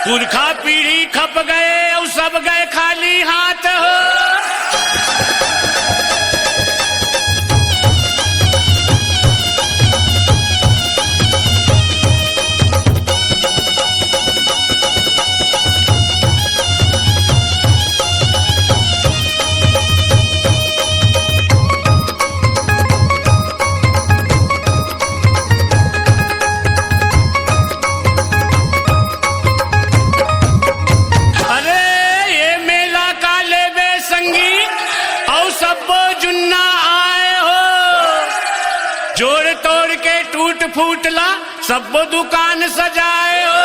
पुरखा पीढ़ी खप गए और सब गए खाली हाथ हो। जोड़ तोड़ के टूट फूटला सब दुकान सजाए हो।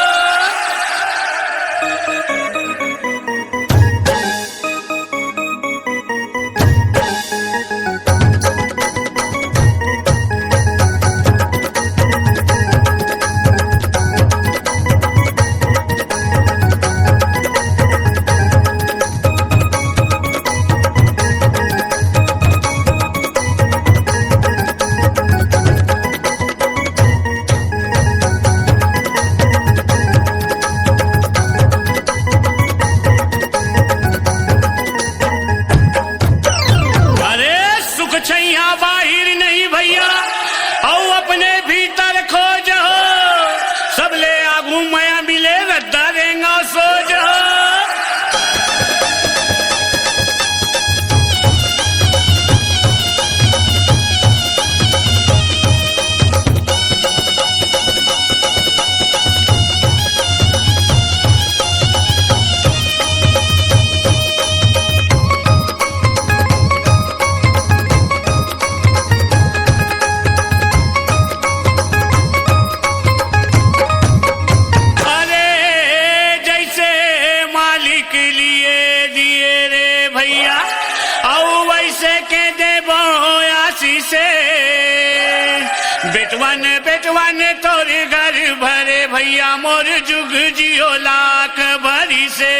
बाहिर नहीं भैया और अपने भीतर खोज हो। सब ले आगू माया मिले रद्दा देंगा सोच हो। बेटवा ने तोरे घर भरे भैया मोर जुग जियो लाख भरी से।